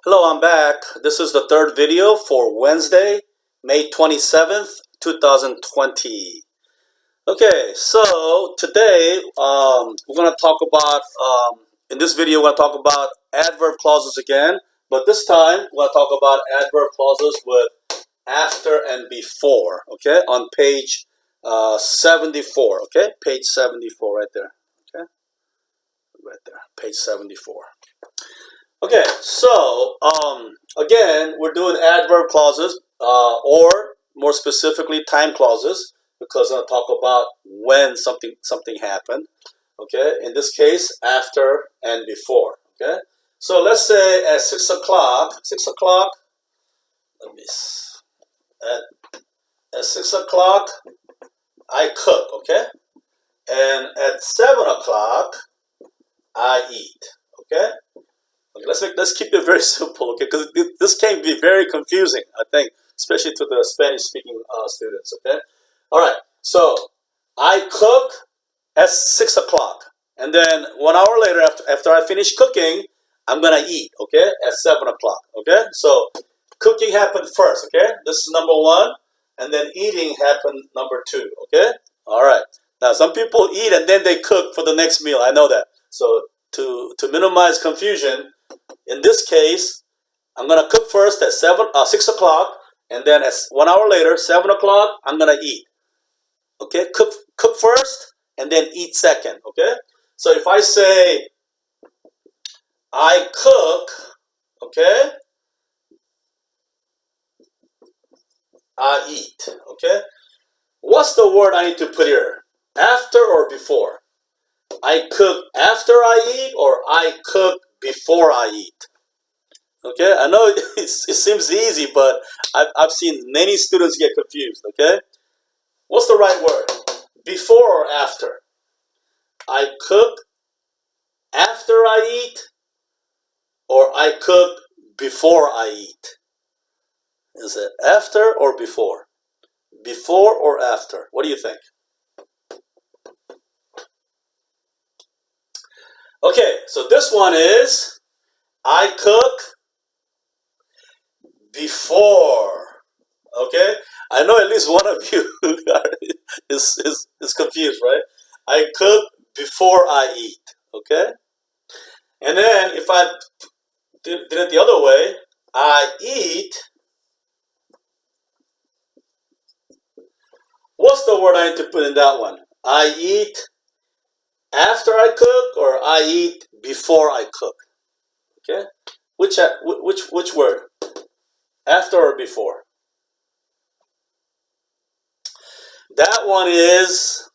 Hello, I'm back. This is the third video for Wednesday, May 27th, 2020. Okay, so today we're going to talk about, in this video, we're going to talk about adverb clauses again, but this time we're going to talk about adverb clauses with after and before, okay, on page 74, okay, page 74 right there, okay, right there, page 74. Okay, so again, we're doing adverb clauses, or more specifically, time clauses, because I'm going to talk about when something happened. Okay, in this case, after and before. Okay, so let's say at 6 o'clock. 6 o'clock. Let me at 6 o'clock, I cook. Okay, and at 7 o'clock, I eat. Okay. Let's keep it very simple, okay? Because this can be very confusing, I think, especially to the Spanish-speaking students, okay? All right, so I cook at 6 o'clock, and then 1 hour later, after I finish cooking, I'm gonna eat, okay? At 7 o'clock, okay? So cooking happened first, okay? This is number one, and then eating happened number two, okay? All right. Now some people eat and then they cook for the next meal. I know that. So to minimize confusion, in this case, I'm gonna cook first at 6 o'clock, and then at 1 hour later, 7 o'clock, I'm gonna eat. Okay, cook first, and then eat second. Okay, so if I say I cook, okay, I eat. Okay, what's the word I need to put here? After or before? I cook after I eat, or I cook before I eat? Okay, I know it seems easy, but I've seen many students get confused, okay? What's the right word? Before or after? I cook after I eat, or I cook before I eat? Is it after or before? Before or after? What do you think? Okay, so this one is I cook before. Okay, I know at least one of you is confused, right? I cook before I eat. Okay, and then if I did it the other way, I eat. What's the word I need to put in that one? I eat after I cook, or I eat before I cook? Okay, which word? After or before? That one is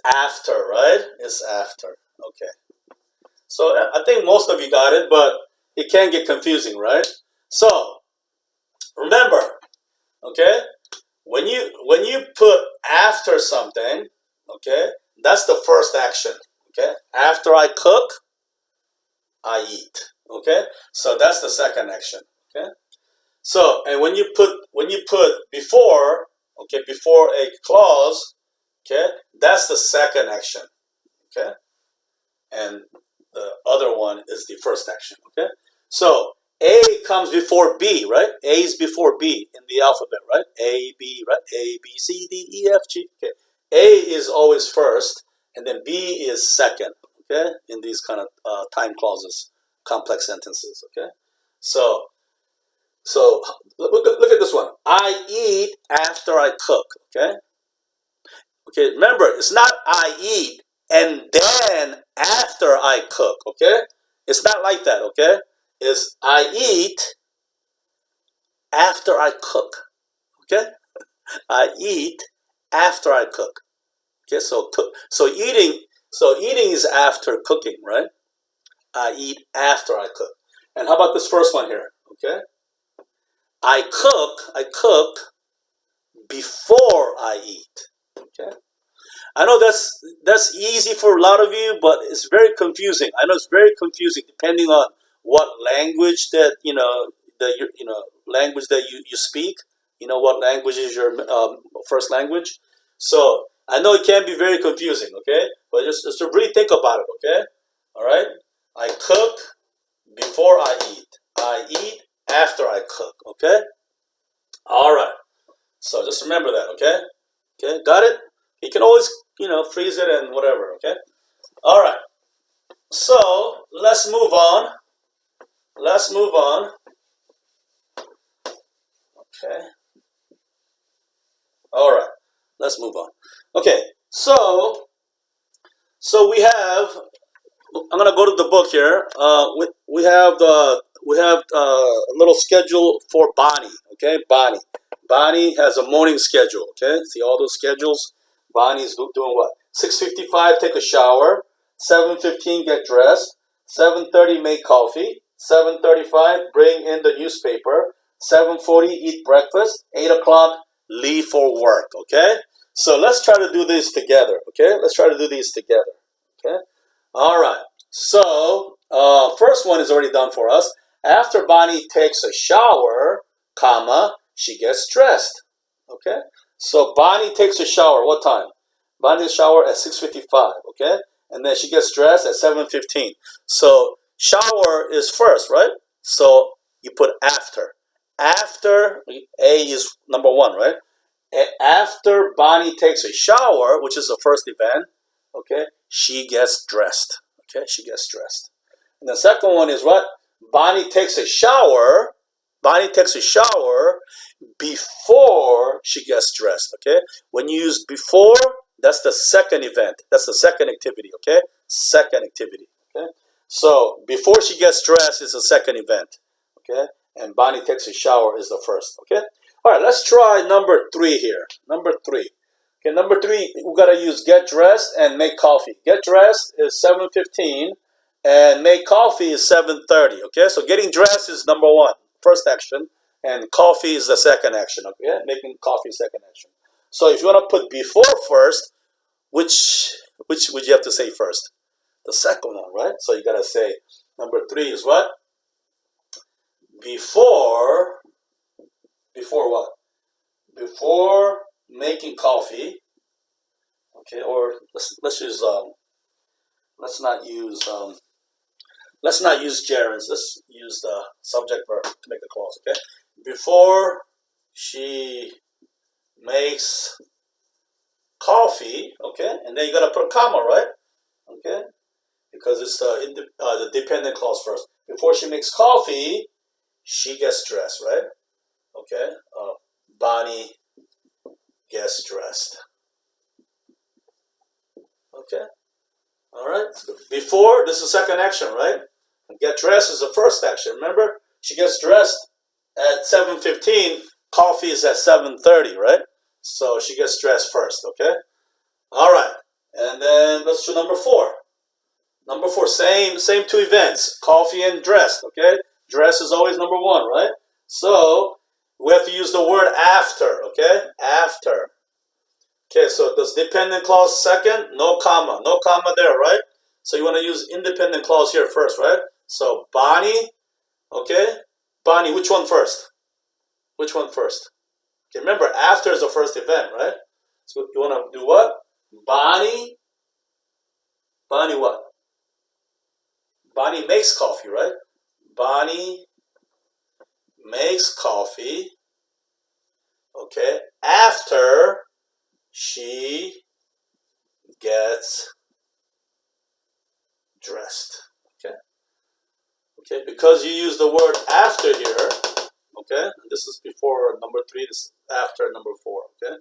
after, right? It's after. Okay. So I think most of you got it, but it can get confusing, right? So remember, okay, when you put after something, okay, that's the first action. Okay, after I cook, I eat. Okay, so that's the second action. Okay, so and when you put before, okay, before a clause, okay, that's the second action. Okay, and the other one is the first action. Okay, so A comes before B, right? A is before B in the alphabet, right? A, B, right? A, B, C, D, E, F, G. Okay, A is always first, and then B is second. Okay, in these kind of time clauses, complex sentences. Okay, so look at this one. I eat after I cook. Okay. Okay. Remember, it's not I eat and then after I cook. Okay. It's not like that. Okay. It's I eat after I cook. Okay. I eat after I cook. Okay. So eating is after cooking, right? I eat after I cook. And how about this first one here? Okay. I cook before I eat. Okay, I know that's easy for a lot of you, but it's very confusing. I know it's very confusing depending on what language that language that you speak. You know what language is your first language. So I know it can be very confusing. Okay, but just to really think about it. Okay, all right. I cook before I eat. I eat after I cook, okay? All right. So just remember that, okay? Okay, got it? You can always, freeze it and whatever, okay? All right. So let's move on. Let's move on. Okay. All right. Let's move on. Okay. So we have. I'm gonna go to the book here. We have a little schedule for Bonnie. Okay, Bonnie. Bonnie has a morning schedule. Okay, see all those schedules. Bonnie's doing what? 6:55, take a shower. 7:15, get dressed. 7:30, make coffee. 7:35, bring in the newspaper. 7:40, eat breakfast. 8 o'clock, leave for work. Okay, so let's try to do this together. Okay, let's try to do these together. Okay. All right. So, first one is already done for us. After Bonnie takes a shower, comma, she gets dressed. Okay. So Bonnie takes a shower. What time? Bonnie takes a shower at 6:55. Okay. And then she gets dressed at 7:15. So shower is first, right? So you put after. After A is number one, right? After Bonnie takes a shower, which is the first event, okay, she gets dressed. Okay, she gets dressed. And the second one is what? Bonnie takes a shower. Bonnie takes a shower before she gets dressed. Okay, when you use before, that's the second event. That's the second activity. Okay, second activity. Okay, so before she gets dressed is the second event. Okay, and Bonnie takes a shower is the first. Okay, all right. Let's try number 3 here. Number 3. Okay, number 3, we gotta use get dressed and make coffee. Get dressed is 7:15, and make coffee is 7:30. Okay, so getting dressed is number 1, first action, and coffee is the second action. Okay, making coffee is second action. So if you wanna put before first, which would you have to say first? The second one, right? So you gotta say number 3 is what? Before what? Before making coffee, okay, or let's use let's not use gerunds. Let's use the subject verb to make the clause. Okay, before she makes coffee, okay, and then you gotta put a comma, right? Okay, because it's the dependent clause first. Before she makes coffee, she gets dressed, right? Okay, Bonnie gets dressed. Okay. All right. Before, this is the second action, right? Get dressed is the first action. Remember, she gets dressed at 7:15. Coffee is at 7:30, right? So she gets dressed first. Okay. All right. And then let's do number 4. Number 4, same 2 events. Coffee and dressed. Okay. Dress is always number 1, right? So we have to use the word after. Okay. After. Okay, so does dependent clause second? No comma there, right? So you want to use independent clause here first, right? So Bonnie, okay? Bonnie, which one first? Which one first? Okay, remember, after is the first event, right? So you want to do what? Bonnie what? Bonnie makes coffee, right? Bonnie makes coffee, okay, after she gets dressed. Okay, because you use the word after here. Okay, this is before number 3. This is after number 4. Okay,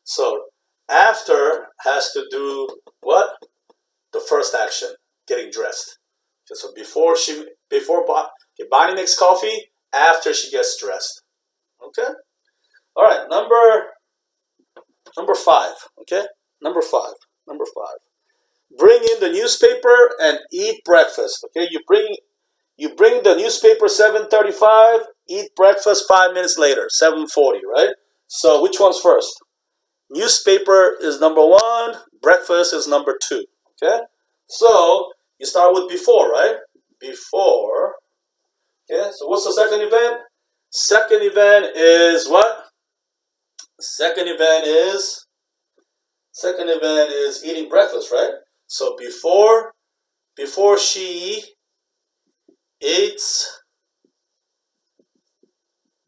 so after has to do what? The first action, getting dressed. Okay, so Bonnie makes coffee after she gets dressed. Okay, all right. Number 5. Okay, number 5. Bring in the newspaper and eat breakfast. Okay, you bring the newspaper 7:35. Eat breakfast 5 minutes later, 7:40. Right. So which one's first? Newspaper is number 1. Breakfast is number 2. Okay. So you start with before, right? Before. Okay. So what's the second event? Second event is what? Second event is eating breakfast, right? So before she eats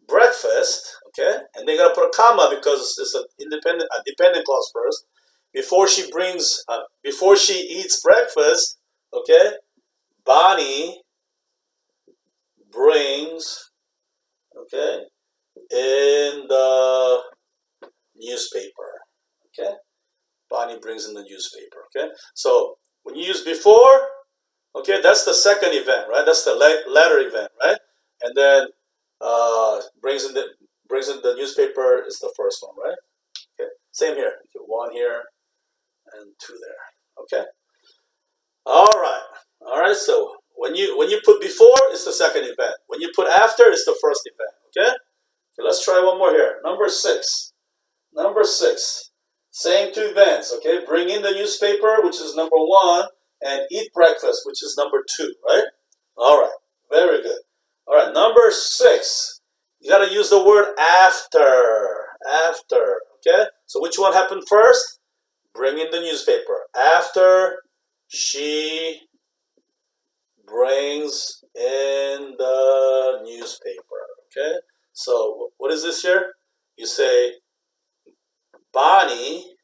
breakfast, okay, and they're gonna put a comma because it's a dependent clause first. Before she eats breakfast, okay, Bonnie brings, okay, in the newspaper, okay. Bonnie brings in the newspaper, okay. So when you use before, okay, that's the second event, right? That's the latter event, right? And then brings in the newspaper is the first one, right? Okay, same here. Okay, one here and two there. Okay. All right. So when you put before, it's the second event. When you put after, it's the first event. Okay. Okay, let's try one more here. Number 6. Number 6. Same two events. Okay. Bring in the newspaper, which is number 1, and eat breakfast, which is number 2. Right. All right. Very good. All right. Number 6. You got to use the word after. After. Okay. So which one happened first? Bring in the newspaper. After she brings in the newspaper. Okay. So what is this here? You say Bonnie.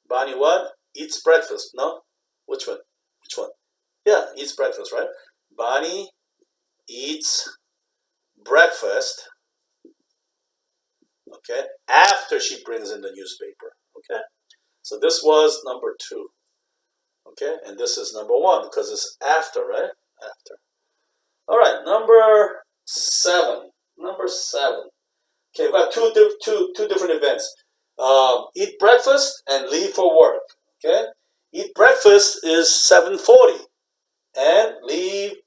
Bonnie what? Eats breakfast. No? Which one? Which one? Yeah, eats breakfast, right? Bonnie eats breakfast. Okay. After she brings in the newspaper. Okay. So this was number 2. Okay. And this is number 1 because it's after, right? After. All right. Number 7. Number 7. Okay, we've got two different events. Eat breakfast and leave for work. Okay, eat breakfast is 7:40, and leave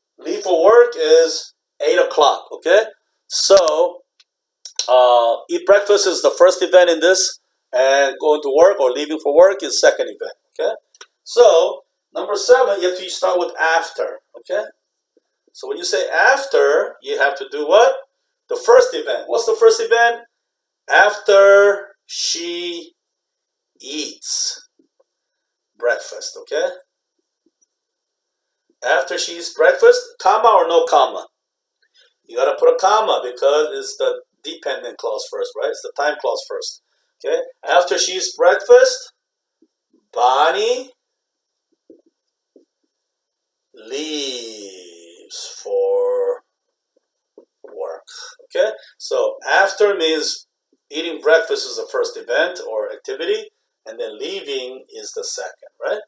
for work is 8 o'clock. Okay, so eat breakfast is the first event in this, and going to work or leaving for work is second event. Okay, so number 7, you have to start with after. Okay, so when you say after, you have to do what? The first event. What's the first event? After she eats breakfast, okay? After she eats breakfast, comma or no comma? You gotta put a comma because it's the dependent clause first, right? It's the time clause first, okay? After she eats breakfast, Bonnie leaves for work, okay? So after means eating breakfast is the first event or activity, and then leaving is the second, right?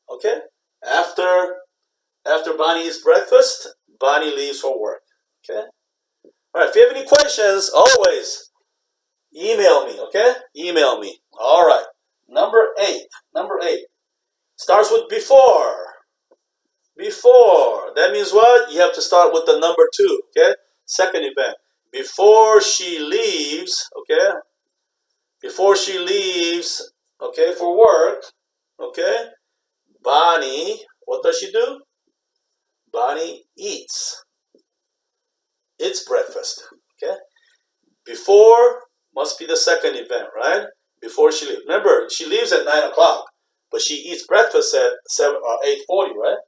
Okay? After Bonnie eats breakfast, Bonnie leaves for work. Okay? All right, if you have any questions, always email me, okay? Email me. All right. Number 8. Number 8. Starts with before. Before. That means what? You have to start with the number 2, okay? Second event. Before she leaves, okay? Before she leaves, okay, for work, okay, Bonnie, what does she do? Bonnie eats. It's breakfast, okay? Before must be the second event, right? Before she leaves. Remember, she leaves at 9 o'clock, but she eats breakfast at 8:40, right?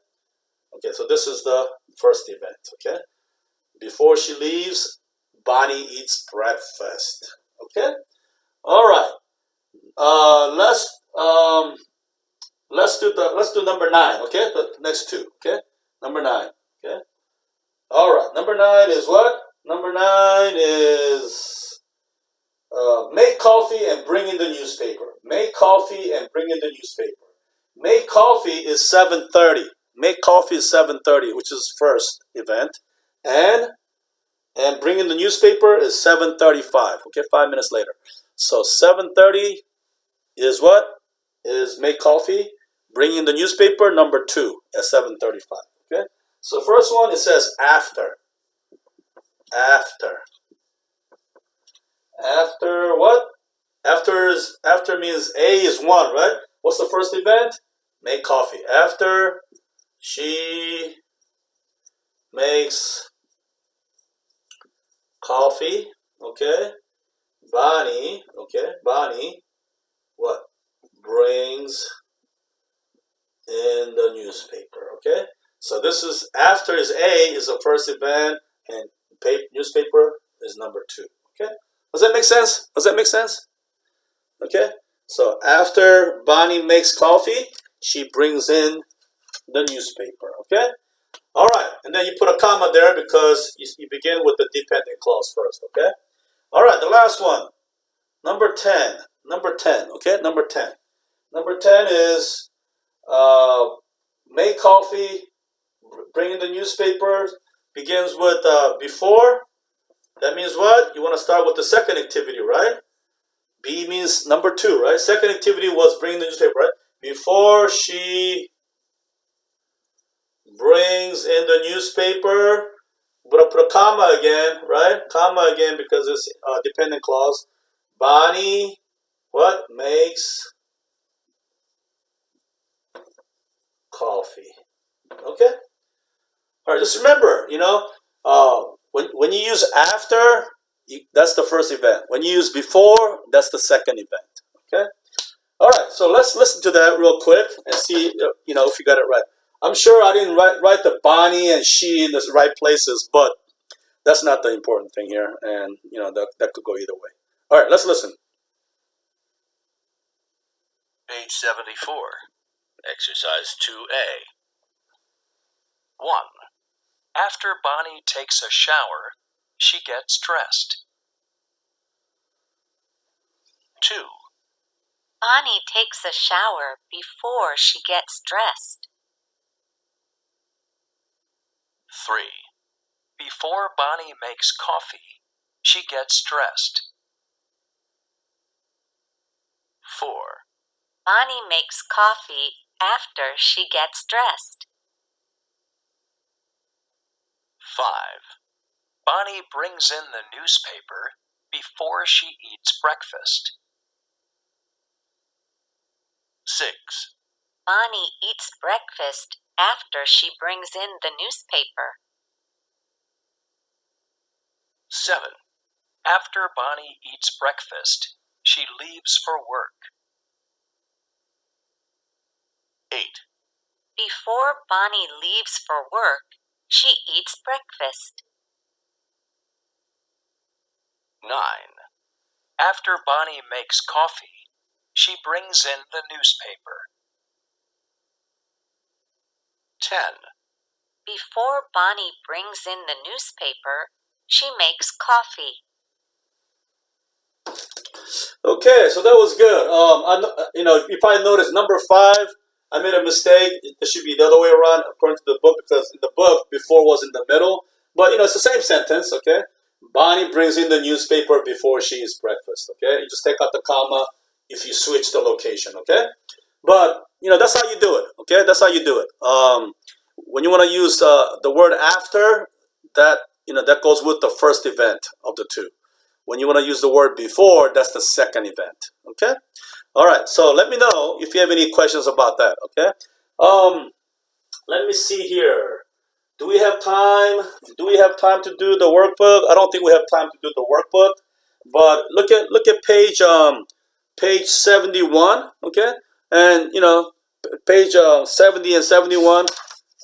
Okay, so this is the first event, okay? Before she leaves, Bonnie eats breakfast, okay? All right. Let's do number 9. Okay, the next 2. Okay, number 9. Okay. All right. Number 9 is what? Number 9 is make coffee and bring in the newspaper. Make coffee and bring in the newspaper. Make coffee is 7:30. Make coffee is 7:30, which is first event, and bring in the newspaper is 7:35. Okay, 5 minutes later. So 7:30 is what? Is make coffee, bring in the newspaper, number 2 at 7:35. Okay? So first one, it says after. After. After what? After means A is 1, right? What's the first event? Make coffee. After she makes coffee, okay? Bonnie, okay? Bonnie, what? Brings in the newspaper, okay? So this is after is A is the first event, and newspaper is number 2. Okay, does that make sense? Does that make sense? Okay, so after Bonnie makes coffee, she brings in the newspaper. Okay, all right, and then you put a comma there because you begin with the dependent clause first. Okay, all right, the last one, number 10. Number 10. Okay, number 10. Number 10 is make coffee, bring in the newspaper. Begins with before. That means what? You want to start with the second activity, right? B means number 2, right? Second activity was bring the newspaper, right? Before she brings in the newspaper, put a comma again, right? Comma again because it's a dependent clause. Bonnie, what? Makes coffee. Okay? All right, just remember, when you use after, that's the first event. When you use before, that's the second event. Okay? All right, so let's listen to that real quick and see, if you got it right. I'm sure I didn't write the Bonnie and she in the right places, but that's not the important thing here, and that could go either way. All right, let's listen. Page 74, Exercise 2A. 1. After Bonnie takes a shower, she gets dressed. 2. Bonnie takes a shower before she gets dressed. 3. Before Bonnie makes coffee, she gets dressed. 4. Bonnie makes coffee after she gets dressed. 5. Bonnie brings in the newspaper before she eats breakfast. 6. Bonnie eats breakfast after she brings in the newspaper. 7. After Bonnie eats breakfast, she leaves for work. 8. Before Bonnie leaves for work, she eats breakfast. 9. After Bonnie makes coffee, she brings in the newspaper. 10. Before Bonnie brings in the newspaper, she makes coffee. Okay, so that was good. You probably noticed number 5. I made a mistake. It should be the other way around according to the book, because in the book before was in the middle. But it's the same sentence. Okay, Bonnie brings in the newspaper before she eats breakfast. Okay, you just take out the comma if you switch the location. Okay, but that's how you do it. Okay, that's how you do it. When you want to use the word after, that goes with the first event of the 2. When you want to use the word before, that's the second event. Okay? All right, so let me know if you have any questions about that. Okay? Let me see here. Do we have time? Do we have time to do the workbook? I don't think we have time to do the workbook. But look at page 71. Okay? And page 70 and 71.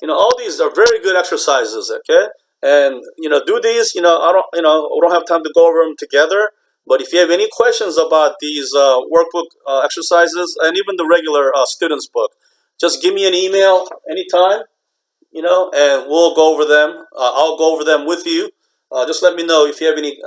All these are very good exercises. Okay? And do these. We don't have time to go over them together. But if you have any questions about these workbook exercises and even the regular students book, just give me an email anytime. And we'll go over them. I'll go over them with you. Just let me know if you have any.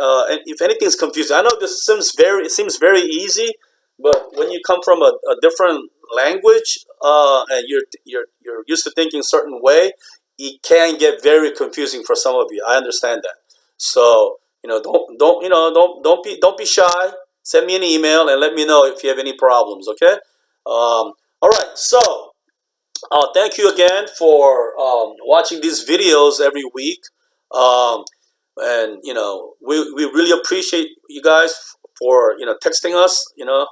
If anything's confusing. I know this seems very easy, but when you come from a different language and you're used to thinking a certain way, it can get very confusing for some of you. I understand that. So don't be shy. Send me an email and let me know if you have any problems. Okay. All right. So thank you again for watching these videos every week. And we really appreciate you guys for texting us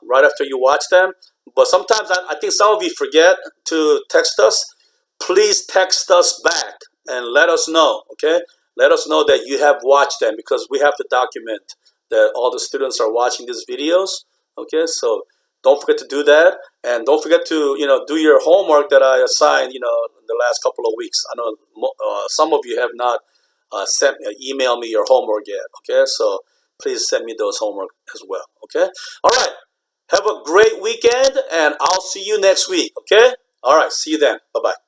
right after you watch them. But sometimes I think some of you forget to text us. Please text us back and let us know. Okay, let us know that you have watched them, because we have to document that all the students are watching these videos. Okay, so don't forget to do that. And don't forget to, do your homework that I assigned, the last couple of weeks. I know some of you have not emailed me your homework yet. Okay, so please send me those homework as well. Okay, all right. Have a great weekend, and I'll see you next week. Okay, all right. See you then. Bye bye.